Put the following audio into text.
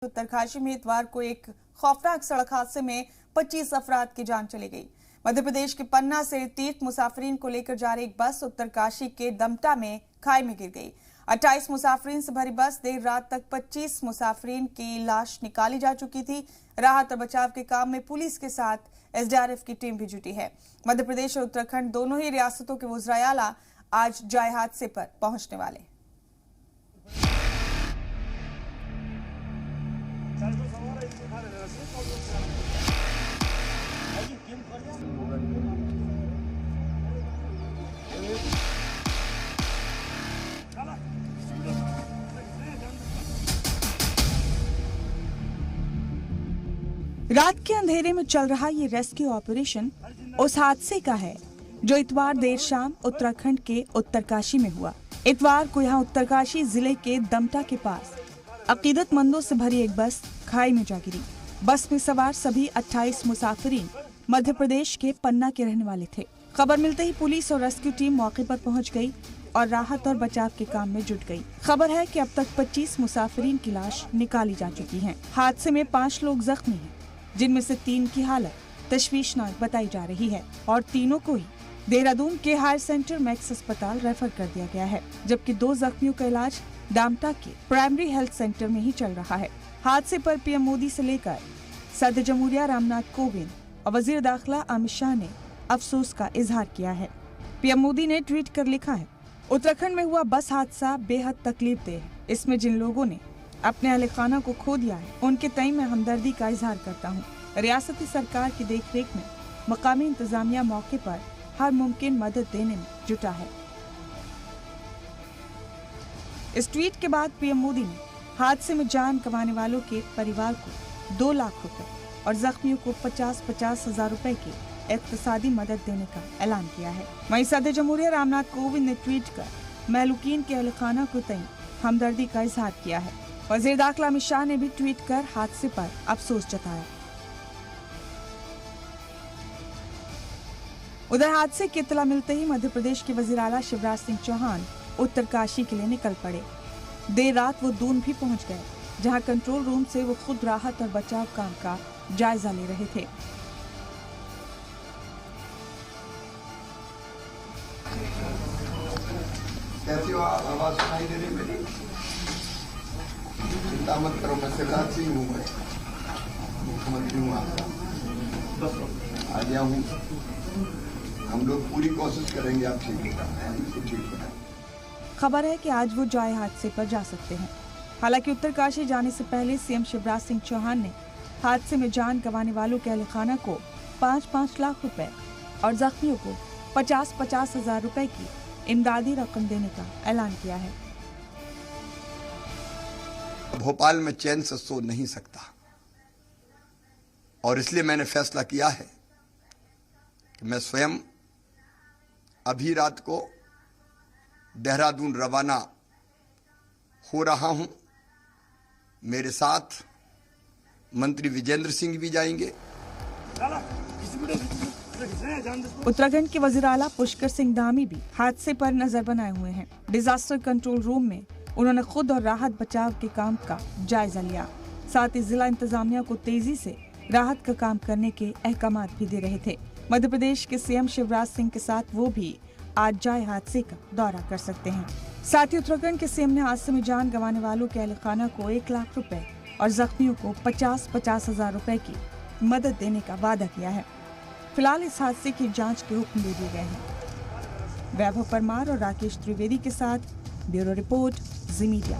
उत्तरकाशी में इतवार को एक खौफनाक सड़क हादसे में 25 अफराद की जान चली गई। मध्य प्रदेश के पन्ना से तीर्थ मुसाफिरीन को लेकर जा रही एक बस उत्तरकाशी के दमटा में खाई में गिर गई। 28 मुसाफिरीन से भरी बस देर रात तक 25 मुसाफिरीन की लाश निकाली जा चुकी थी। राहत और बचाव के काम में पुलिस के साथ एसडीआरएफ की टीम भी जुटी है। मध्य प्रदेश और उत्तराखंड दोनों ही रियासतों के वज़ीर आला आज जाए हादसे पर पहुंचने वाले। रात के अंधेरे में चल रहा ये रेस्क्यू ऑपरेशन उस हादसे का है जो इतवार देर शाम उत्तराखंड के उत्तरकाशी में हुआ। इतवार को यहाँ उत्तरकाशी जिले के दमटा के पास अकीदतमंदों से भरी एक बस खाई में जा गिरी। बस में सवार सभी 28 मुसाफिरीन मध्य प्रदेश के पन्ना के रहने वाले थे। खबर मिलते ही पुलिस और रेस्क्यू टीम मौके पर पहुंच गई और राहत और बचाव के काम में जुट गई। खबर है कि अब तक 25 मुसाफिरीन की लाश निकाली जा चुकी है। हादसे में 5 लोग जख्मी हैं, जिनमें से 3 की हालत तशवीशनाक बताई जा रही है और तीनों को ही देहरादून के हायर सेंटर मैक्स अस्पताल रेफर कर दिया गया है, जबकि 2 जख्मियों का इलाज डामटा के प्राइमरी हेल्थ सेंटर में ही चल रहा है। हादसे पर पीएम मोदी से लेकर सदर जमहूरिया रामनाथ कोविंद और वजीर दाखिला अमित शाह ने अफसोस का इजहार किया है। पीएम मोदी ने ट्वीट कर लिखा है, उत्तराखंड में हुआ बस हादसा बेहद तकलीफदेह है। इसमें जिन लोगों ने अपने अहले खाना को खो दिया है, उनके तय मैं हमदर्दी का इजहार करता हूँ। रियासती सरकार की देखरेख में मकामी इंतजामिया मौके पर हर मुमकिन मदद देने में जुटा है। इस ट्वीट के बाद पीएम मोदी ने हादसे में जान गंवाने वालों के परिवार को 2 लाख रुपए और जख्मियों को 50-50 हजार रुपए की इक्तिसादी मदद देने का ऐलान किया है। वहीं सदर जमहूरिया रामनाथ कोविंद ने ट्वीट कर महलूकीन के अहले खाना को तय हमदर्दी का इजहार किया है। वजीर दाखिला अमित शाह ने भी ट्वीट कर हादसे पर अफसोस जताया। उधर हादसे की इत्तला मिलते ही मध्य प्रदेश के वजीर आला शिवराज सिंह चौहान उत्तरकाशी के लिए निकल पड़े। देर रात वो दून भी पहुंच गए, जहां कंट्रोल रूम से वो खुद राहत और बचाव काम का जायजा ले रहे थे। कैसी हो आप? आवाज सुनाई दे रही मेरी? चिंता मत करो, मैं शिवराज सिंह हूँ, मुख्यमंत्री हूँ आपका। आ गया हूँ, हम लोग पूरी कोशिश करेंगे आप ठीक हो। खबर है कि आज वो जाए हादसे पर जा सकते हैं। हालांकि उत्तरकाशी जाने से पहले सीएम शिवराज सिंह चौहान ने हादसे में जान गंवाने वालों के अहले खाना को 5-5 लाख रुपए और जख्मियों को 50-50 हजार रुपए की इमदादी रकम देने का ऐलान किया है। भोपाल में चैन से सो नहीं सकता और इसलिए मैंने फैसला किया है कि मैं स्वयं अभी रात को देहरादून रवाना हो रहा हूं। मेरे साथ मंत्री विजेंद्र सिंह भी जाएंगे। उत्तराखंड के वजीर आला पुष्कर सिंह धामी भी हादसे पर नजर बनाए हुए हैं। डिजास्टर कंट्रोल रूम में उन्होंने खुद और राहत बचाव के काम का जायजा लिया। साथ ही जिला इंतजामिया को तेजी से राहत का काम करने के अहकामात भी दे रहे थे। मध्य प्रदेश के सीएम शिवराज सिंह के साथ वो भी आज जाए हादसे का दौरा कर सकते हैं। साथ ही उत्तराखंड के सीएम ने हादसे में जान गंवाने वालों के अहले खाना को 1 लाख रुपए और जख्मियों को 50-50 हजार रुपए की मदद देने का वादा किया है। फिलहाल इस हादसे की जांच के हुक्म दे दिए गए हैं। वैभव परमार और राकेश त्रिवेदी के साथ ब्यूरो रिपोर्ट, जी मीडिया।